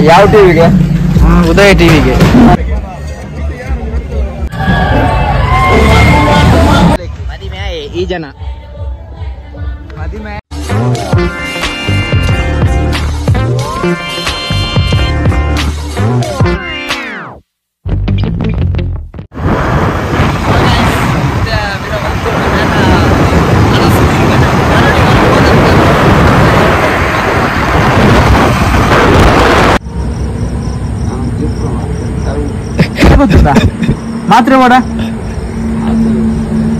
ಯಾವ ಟಿವಿಗೆ? ಉದಯ ಟಿವಿಗೆ. ಮದಿಮೆ ಈ ಜನ ಮದಿಮೆ ಮಾತ್ರ ಮಾಡ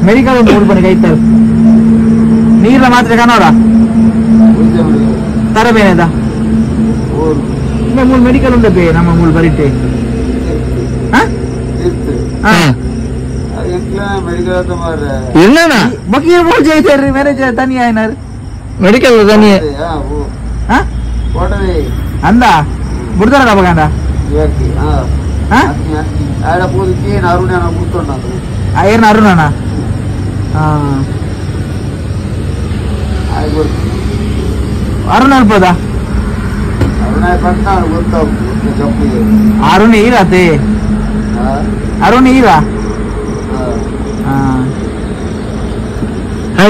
ಮೆಡಿಕಲ್ ಮೂರು ಬನಿಗೆ ಐತಾರ ನೀರ ಮಾತ್ರ ಕನ್ನಡ ತರಬೇನೆದ ಮೂರು ಮೆಡಿಕಲ್ ಉಂಡ ಬೇ ನಮ್ಮ ಮೂರು ಬರೀತೆ ಬಕೀರ್ ಮೂರು ಜೈತಾರ್ರಿ ಮ್ಯಾನೇಜರ್ ತನಿ ಆಯ್ನಾರು ಮೆಡಿಕಲ್ ತನಿ ಅಂದ ಬಿಡ್ತಾರ ಬಗಂಡ ಏನು ಅರುಣನ ಅರುಣ ಅಲ್ಪದ ಅರುಣ ಇರತ್ತೆ ಅರುಣ ಇರ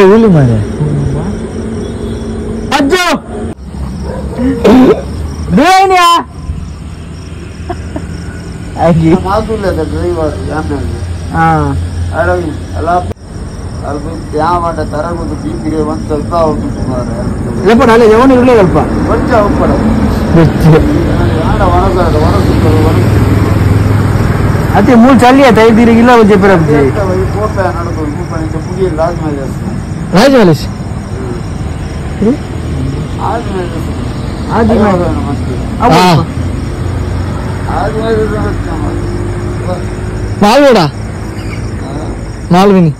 ಹುಲಿ ಮಾರೆ ಅಜ್ಜು ದೇನಿಯಾ ಅದೇ ಮೂರು ಚಲ್ಲಿ ಆಯ್ತಾ ಐದು ಇಲ್ಲ ಜೆಪರ ರಾಜಮಹೇಶ್ ಮಾಲ್ಗೋಡ ಮಾಲ್ವಿನಿ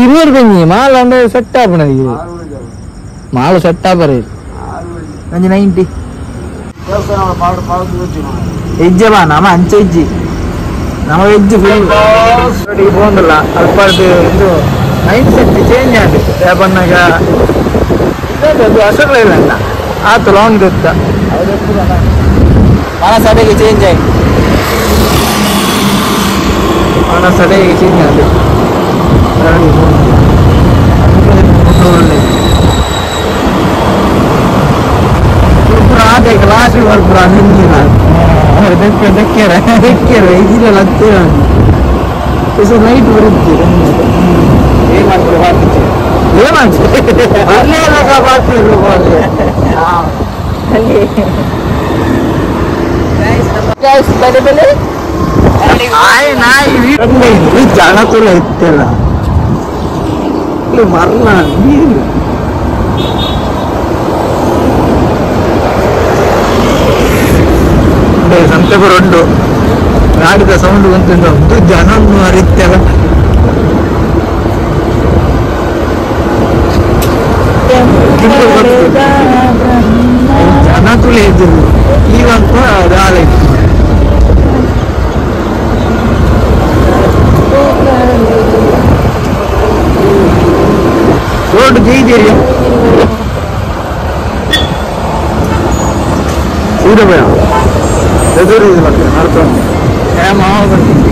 ಇರುವರು ಬನ್ನಿ ಮಾಲ್ ಅಂದ್ರೆ ಸೆಟ್ ಆಪಣ ಮಾಲ್ ಸೆಟ್ ಆಪರ ಒಂಜಿ 90 ಹೆಜ್ಜೆ ಬಾ ನಮ್ಮ ಅಂಚೆ ಹೆಜ್ಜಿ ನಮ್ಮ ಹೆಜ್ಜೆ ಫುಲ್ ಹೋಗಲ್ಲ ಅಲ್ಪ ಇದು ನೈಟ್ ಸೆಟ್ ಚೇಂಜ್ ಆಗಿದೆ ಯಾಪನ್ನಾಗ ಅದು ಅಸಗಳಿಲ್ಲ ಆತು ಲಾಂಗ್ ಗೊತ್ತ మన సడేకి చేంజ్ అయ్యి మన సడేకి చేంజ్ అది ಆದ ಕ್ಲಾಸ್ ಬರ್ಬ್ರ ನಿಂಗಿಲ್ಲ ದಕ್ಕ್ಯಾರ ಇದಿಲ್ಲ ಹತ್ತಿರ ಸೊ ನೈಟ್ ಬರುತ್ತೆ ಏನ್ ಮಾಡ್ತಾರೆ ಮಾಡ್ತೀವಿ ಏನ್ ಮಾಡ್ತೀವಿ ಅಲ್ಲೇ ಮಾಡ್ತೀವಿ ಜನ ಕೂಡ ಇತ್ತಲ್ಲ ಮರಣ ನೀರು ಸಂತೆಪುರ ಉಂಟು ಗಾಡಿದ ಸೌಂಡ್ ಬಂತು ಜನ ಅರಿತ್ಯಲ್ಲ ಜನ ತುಳಿ ಇದ್ದರು ಈಗಂತ ದಾಳಿ ರೋಡ್ ಜೈದೇರಿ ಸೂರ್ಯಭಯ ಎದುರು ಮಾಡ್ತಾರೆ ಮಾವ ಬರ್ತೀನಿ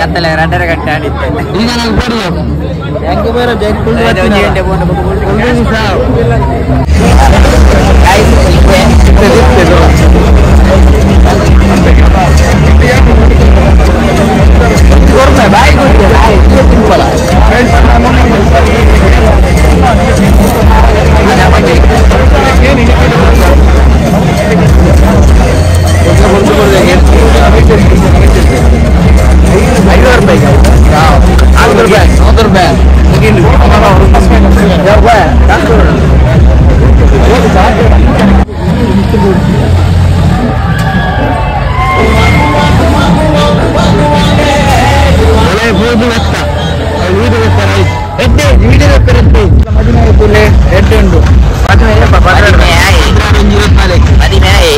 ಕತ್ತಲೆ ರಡ್ಡರ ಗಂಟೆ ಆಡಿತ್ತು ಈಗ ನಾವು ಬರಲ್ಲ ಹೆಂಗೆ ಬರೋದು ಬಾಯಿ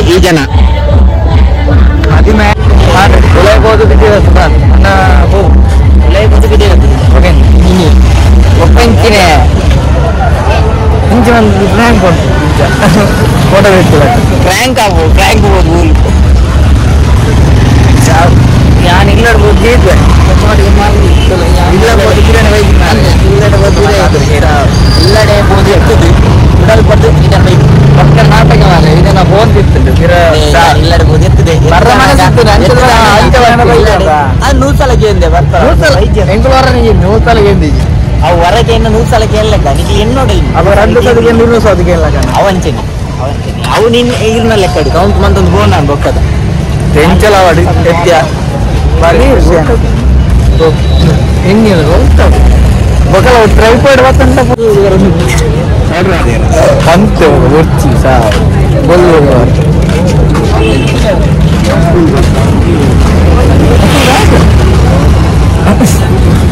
ಈ ಜನ ಒಪ್ಪಂಚಿನ ಇಂಚ ಒಂದು ರ್ಯಾಂಕ್ ಉಂಟು ಫೋಟೋ ಬಿಡ್ತೀರ ರ್ಯಾಂಕ್ ಆಗ್ಬೋದು ರ್ಯಾಂಕ್ ಹೋಗ್ಬೋದು ನಾನು ಇಲ್ಲಡ ಬೋದಿದ್ದೆ ಇಲ್ಲಡೆ ಬೋದಿ ಇರ್ತದೆ ಬಿಡಲ್ಪಟ್ಟು ಇದನ್ನು ಪಕ್ಕ ನಾಟಕ ಮಾಡ ಇದನ್ನ ಬೋದಿರ್ತದೆ ಇಲ್ಲಡೆ ಬೋದಿ ಇರ್ತದೆ ಅದು 100 ಸಲ ಕೇಂದೆ ಬರ್ತಾರೆ ಎಂಟುವಾರ 100 ಸಲ ಕೇಂದಿ ಅವು ಹೊರಗೆ ಇನ್ನು 100 ಸಲ ಕೇಳಲೆಕ್ಕ ನಿಮಗೆ ಎನ್ನೋಡಿ ಅವರು 2 ಸಲ ಕೇಂದ್ರ 100 ಸಲ ಕೇಳಲಕ್ಕ ಅವಂಚನೆ ಅವು ನೀನು ಈಗಿನ ಲೆಕ್ಕ ಕೌಂಟ್ ಮಂದೊಂದು ಬೋನ್ ನಾನು ಬೊಕ್ಕದ ಟೆನ್ಷನ್ ಆವಾಡಿ ಎತ್ಯ ಬಾರಿ ಹೆಂಗಿಲ್ಲ ಬೊಕ್ಕಲ ಟ್ರೈಪಾಡ್ ಬತ್ತಂತ ಬಂತು ಒಚ್ಚಿ ಸಾ ಬೊಲ್ಲು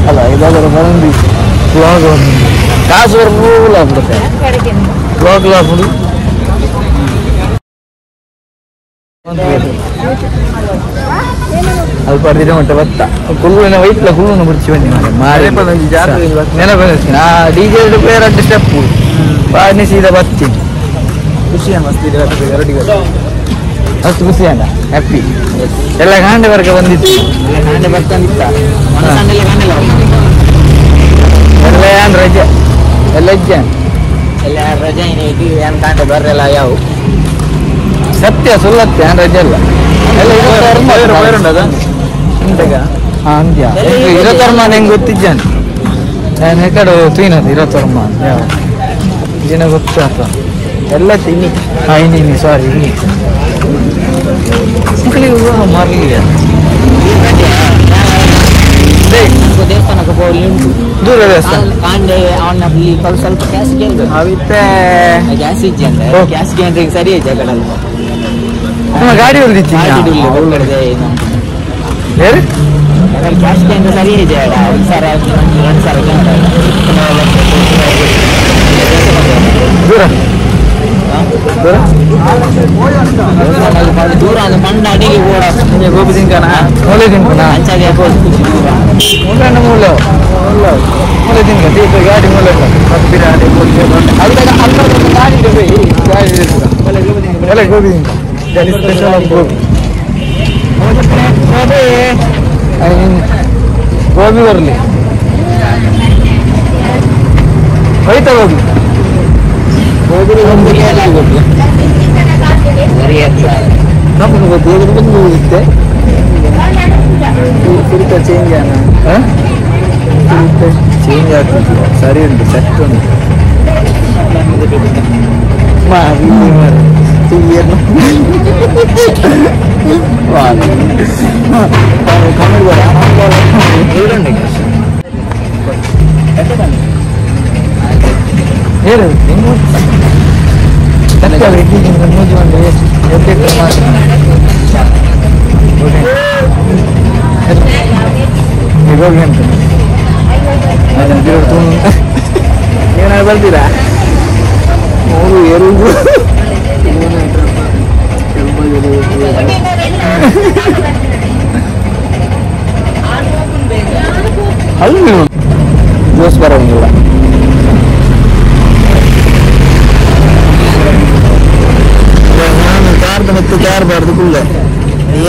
ಅಲ್ಲ ಇದಾದ್ರೆ ಬರಂದಿ ಬ್ಲಾಗ್ ಕಾಸು ಬರಲ್ಲ ಬಿಡುತ್ತೆ ಬ್ಲಾಗ್ ಬಿಡು ಅದು ಪಡೆದಿದೆ ಮಟ್ಟ ಬತ್ತ ಕುಲ್ಲುನ ವೈಟ್ಲ ಕುಲ್ಲುನ ಬಿಡ್ಸಿ ಬನ್ನಿ ಮಾರೆ ನೆನಪಿನ ಡಿಜೆ ಪ್ಲೇಯರ್ ಅಡ್ಡ ಸ್ಟೆಪ್ ಬಾನಿ ಸೀದಾ ಬರ್ತೀನಿ ಖುಷಿ ಮಸ್ತಿದೆ ಅಷ್ಟು ಖುಷಿ ಅಲ್ಲ ಹ್ಯಾಪಿ ಎಲ್ಲ ಗಾಂಡೆ ವರ್ಗ ಬಂದಿತ್ತು ಗಾಂಡೆ ಬರ್ತಾನಿತ್ತ ಎಲ್ಲ ಏನ್ ರಜೆ ಎಲ್ಲ ಇಜ್ಜೆ ಎಲ್ಲ ರಜೆ ಏನ್ ಕಾಂಡೆ ಬರ್ರಲ್ಲ ಯಾವು ಸತ್ಯ ಸುಳ್ಳತ್ತೆ ಏನ್ ರಜೆ ಅಲ್ಲ ಎಲ್ಲ ಅಂತ್ಯ 20 ವರ್ಷ ಹೆಂಗ್ ಗೊತ್ತಿದ್ದಾನೆ ನಾನು ಹೆಕಡೆ ತಿನ್ನೋದು 20 ವರ್ಷ ಯಾವ ದಿನ ಗೊತ್ತಾತ ಎಲ್ಲ ತಿನ್ನಿ ಇನ್ನಿ ಸಾರಿ ಇನ್ನಿ ಮಕ್ಕಳಿಗೆ ಮಾರ್ಲಿಲ್ಲ ದೇವಸ್ಥಾನಕ್ಕೆ ಹೋಗ್ಲಿ ಉಂಟು ದೂರ ದೇವಸ್ಥಾನ ಕಾಂಡೆ ಅವನ ಸ್ವಲ್ಪ ಗ್ಯಾಸ್ ಕೇಳಿದ್ರು ಅವಿತ್ತೆ ಗ್ಯಾಸ್ ಇಜ್ಜೆ ಅಂದ್ರೆ ಗ್ಯಾಸ್ ಕೇಂದ್ರ ಸರಿ ಇದೆ ಕಡಲ್ಲ ಗಾಡಿ ಹೊಡೆದಿತ್ತು ಬೇರೆ ಗ್ಯಾಸ್ ಕೇಂದ್ರ ಸರಿ ಇದೆ ಸರ 2 ಸರ ದೂರ ದೂರ ಅದು ಮಣ್ಣ ಅಡಿಗೆ ಓಡ ಗೋಪಿ ತಿನ್ಕನ ಮೂಲೆ ತಿನ್ಕನ ಅಂಚಾಗೆ ಮೂಲೆ ಮೂಲೆ ಮೂಲೆ ತಿನ್ಕ ದೀಪ ಗಾಡಿ ಮೂಲೆ ಬಿರಿಯಾನಿ ಅಲ್ದಾಗ ಅಲ್ಲೊಂದು ಗಾಡಿ ಇದೆ ಗಾಡಿ ಗೋಪಿ ತಿನ್ಕ ಸ್ಪೆಷಲ್ ಗೋಬಿ ಗೋಬಿ ಬರಲಿ ಹೋಯ್ತಾ ಗೋಬಿ ಗೋಬಿ ಗೋಬಿ ನಮ್ಗೆ ಬಂದು ಹೋಗುತ್ತೆ ಕುರಿತ ಚೇಂಜ್ ಚೇಂಜ್ ಆಗ್ತಿತ್ತು ಸರಿ ಉಂಟು ಸೆಟ್ ಉಂಟು ಹೇಳು ಏನಾದ್ರು ಬರ್ತೀರಾ ಮೂರು ಎರುಗು ಅಲ್ಲಿ ಜ್ಯೂಸ್ ಬರೋಂಗಿಲ್ಲ ನಾನು ಕಾರ್ದ ಮತ್ತು ಕಾರಬಾರ್ದು ಕುಳ್ಳೆ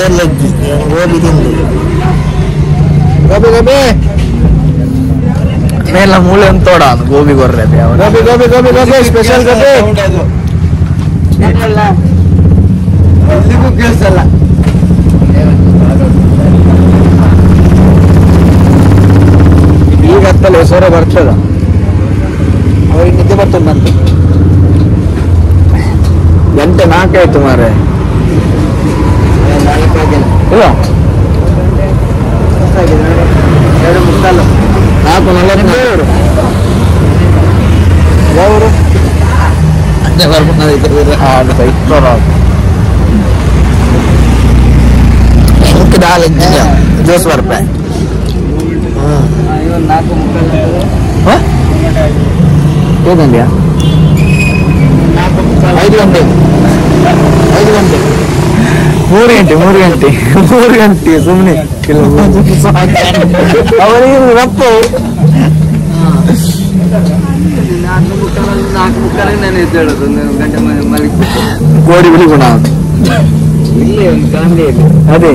ಏರ್ಲಜ್ಜಿ ಗೋಬಿ ತಿಂದು ಗೋಬಿ ಗೋಬಿ ಮೇಲ ಮೂಳೆ ಅಂತೋಡ ಗೋಬಿ ಬರ್ರೆ ಗೋಬಿ ಗೋಬಿ ಗೋಬಿ ಗೋಬಿ ಸ್ಪೆಷಲ್ ಗೋಬಿ ಕೇಳಿಸಲ್ಲ ಈಗ ಹತ್ತಲ್ಲ ಸ್ವರ ಬರ್ತದ ಅವ್ರಿಗೆ ನಿದ್ದೆ ಬರ್ತದಂತೆ ಗಂಟೆ 4 ಆಯ್ತು ಮಾರೆ ಇಲ್ಲ 4:40 ಯಾವರು ಅದೇ ಜೋಸ್ ಬರ್ಪೆ 4:30 ಹೋಗಂದ್ಯಾ 5 ಗಂಟೆ 3 ಗಂಟೆ ಸುಮ್ಮನೆ ಅವರಿಗೆ ರಪ್ಪ ಗೋಡಿ ಬಿಳಿ ಗುಣ ಇಲ್ಲೇ ಒಂದು ಕಾಂಡಿಯಲ್ಲಿ ಅದೇ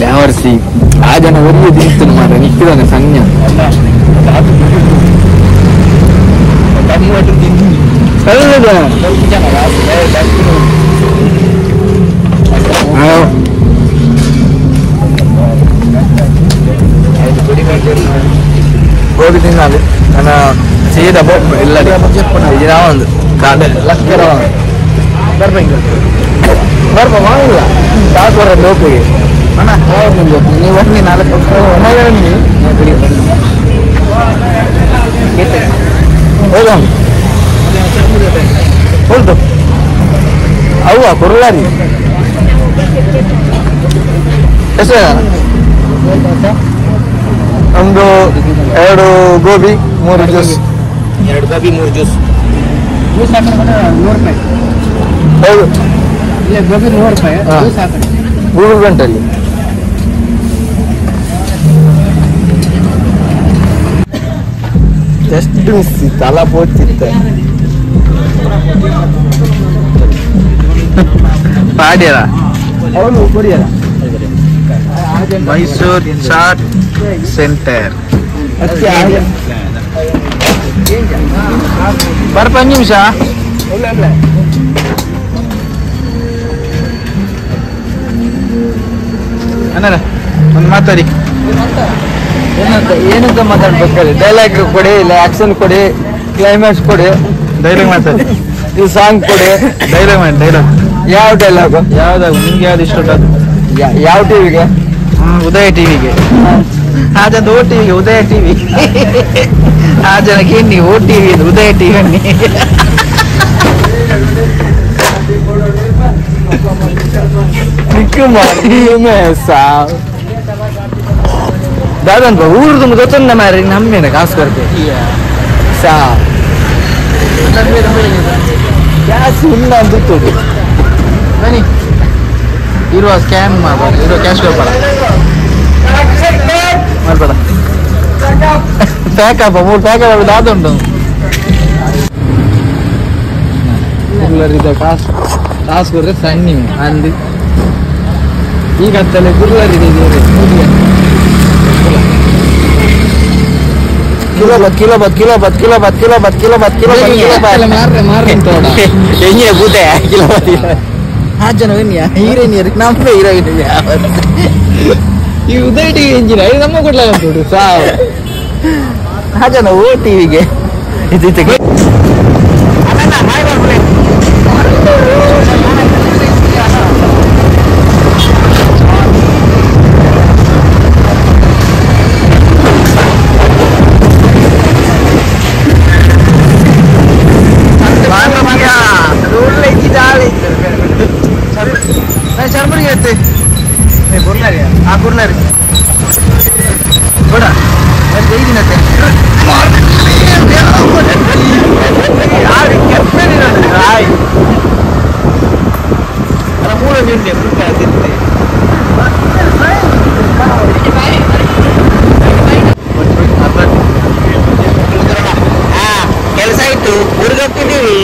ಯಾವರ್ಸಿ ಆ ಜನ ಒಳ್ಳೆ ತಿಂತು ಮಾರ ನಿಕ್ಕಿದಾನೆ ಸಂಜ್ಞ ಗೋಬಿ ತಿನ್ನಲಿ ನನ್ನ ಸೀದ ಇಲ್ಲ ಒಂದು ಕಾಲ ಲಕ್ಕರ ಬರ್ಬ ಮಾಡಿಲ್ಲ ಸಾಕುವರ ಲೋಪಿಗೆ ಅಣ್ಣ ನೀವು ಬನ್ನಿ 4 ಹೋದ ಹೊಲ್ದು ಅವ್ವ ಕೊರಲಾರಿ ಎಷ್ಟು ಒಂದು 2 gobi 3 juice 2 gobi 3 juice juice ಹಾಕಿದ್ರೆ 100 ರೂಪಾಯಿ ಹೌದು ಇಲ್ಲ ಗೋಬಿ 100 ರೂಪಾಯಿ ಜ್ಯೂಸ್ ಹಾಕಿದ್ರೆ 3 ಗಂಟೆಯಲ್ಲಿ ಎಷ್ಟು ತಲ ಪೋಚಿತ್ತೆ ಪಾಡ್ಯಾರ ಅವನು ಕೊಡಿಯಾರ ಮೈಸೂರ್ ಚಾಟ್ ಸೆಂಟರ್ ಬರ್ಪ 5 ನಿಮಿಷ ಅಣ್ಣ ಒಂದು ಮಾತಾಡಿ ಏನಂತ ಮಾತಾಡ್ಬೇಕಾದ್ರೆ ಡೈಲಾಗ್ ಕೊಡಿ ಇಲ್ಲ ಆಕ್ಷನ್ ಕೊಡಿ ಕ್ಲೈಮ್ಯಾಕ್ಸ್ ಕೊಡಿ ಡೈಲಾಗ್ ಮಾತಾಡಿ ಇದು ಸಾಂಗ್ ಕೊಡಿ ಡೈಲಾಗ್ ಮಾಡಿ ಡೈಲಾಗ್ ಯಾವ ಡೈಲಾಗ್ ಯಾವ್ದಾಗ ನಿಮ್ಗೆ ಯಾವ್ದು ಇಷ್ಟ ಯಾವ ಟಿವಿಗೆ ಉದಯ ಟಿವಿಗೆ ಆ ಜನ ಓ ಟಿವಿಗೆ ಉದಯ ಟಿವಿ ಆ ಜನಕ್ಕೆ ಎನ್ನಿ ಓ ಟಿವಿ ಉದಯ ಟಿವಿ ಅನ್ನಿ दादा ಊರ್ದು ಗೊತ್ತೊಂದ ಮಾರಿ ನಮ್ಮೇನ ಕಾಸು ಕೊಡ್ತೇವೆ ಸಾ ಕ್ಯಾಶ್ ಇಲ್ಲ ಅಂದಿತ್ತು ಬನ್ನಿ ಇರುವ ಸ್ಕ್ಯಾನ್ ಮಾಡಬೇಡ ಇರುವ ಕ್ಯಾಶ್ ಕೊಡ್ಬೇಡ ಮಾಡಬೇಡ ಪ್ಯಾಕಪ್ಪ 3 ಪ್ಯಾಕ್ ಮಾಡೋದು ಅದುಂಟು ಗುರ್ಲರಿದ ಕಾಸು ಕೊಡ್ರೆ ಸಣ್ಣ ಅಂದು ಈಗ ಅಂತಲೇ ಗುರ್ಲರಿದೆ ಉದಯ ಟಿವಿ ಎಂಜಿನ ನಮ್ಮ ಕೊಡ್ಲಾಗಂತ ಸಾವು ಆ ಜನ ಓ ಟಿವಿಗೆ ಕೆಲಸ ಇತ್ತು ಹುಡುಗಟ್ಟಿದ್ದೀವಿ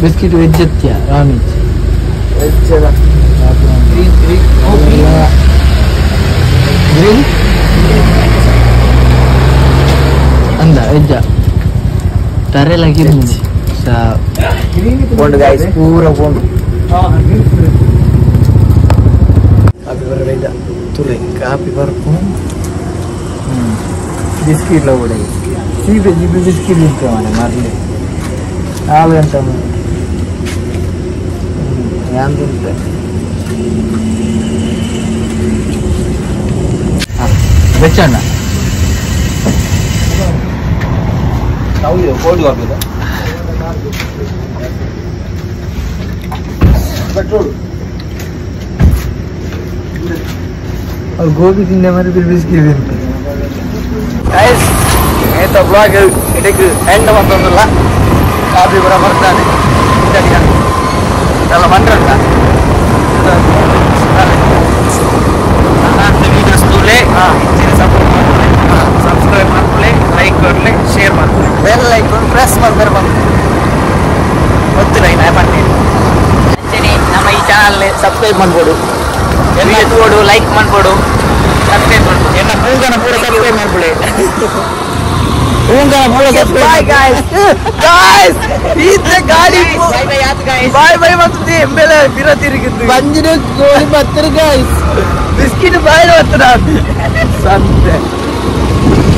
ಬಿಸ್ಕಿಟ್ ವೆಜ್ ಹತ್ಯ ರಾಮಿಜ್ ವೆಜ್ ಗ್ರೀನ್ ಅಂದ ವೆಜ್ಜ ತರೆ ಲಗಿ ಪೋಂಡು ಗೈಸ್ ಪೂರ ಪೋಂಡು ಕಾಫಿ ಬರ ವೆಜ್ಜ ತುಲೆ ಕಾಫಿ ಬರ್ಪು ಬಿಸ್ಕಿಟ್ಲ ಕೂಡ ಸೀಬೆ ಜಿಬೆ ಬಿಸ್ಕಿಟ್ ಇರ್ತೇವೆ ಮನೆ ಮರಲಿ ಹಾಲು ಅಂತ ಯಾಂತ ಬೆಚ್ಚಣ್ಣ ಅವ್ರು ಗೋಬಿ ತಿಂದೆ ಮತ್ತೆ ಬಿಸ್ಕಿಟ್ ತಿಂತೆ ಆಯ್ತಾ ಬ್ಲಾಗ್ ಇದಕ್ಕೆ ಎಂಡ್ ಬಂತಂದಿಲ್ಲ ಕಾಫಿ ಕೂಡ ಬರ್ತಾನೆ ಎಲ್ಲ ಬಂದ್ರಂತ ವೀಡಿಯೋಸ್ ತೂಲೆ ಸಬ್ಸ್ಕ್ರೈಬ್ ಮಾಡ್ಕೊಳ್ಳಿ ಲೈಕ್ ಕೊಡಲಿ ಶೇರ್ ಮಾಡ್ಕೊಳ್ಳಿ ಬೆಲ್ ಐಕಾನ್ ಪ್ರೆಸ್ ಮಾಡ್ತಾರೆ ಬಂದು ಗೊತ್ತಿಲ್ಲ ನಾ ಮಾಡ್ತೀನಿ ನಮ್ಮ ಈ ಚಾನಲ್ ಸಬ್ಸ್ಕ್ರೈಬ್ ಮಾಡ್ಬೋದು ಎಲ್ಲ ತೋಡು ಲೈಕ್ ಮಾಡ್ಬೋದು ಸಬ್ಸ್ಕ್ರೈಬ್ ಮಾಡ್ಬೋದು ಎಲ್ಲ ಮೂಗನ ಪೂರ ಸಬ್ಸ್ಕ್ರೈಬ್ ಮಾಡ್ಕೊಳ್ಳಿ Bye guys. Guys, इतने गाड़ी bye bye याद guys. Bye bye मत दे मेरे बिरा तेरे कितने. बंजरे गोली बत्तर guys. बिस्किट बाहर बत्तर आप. संते.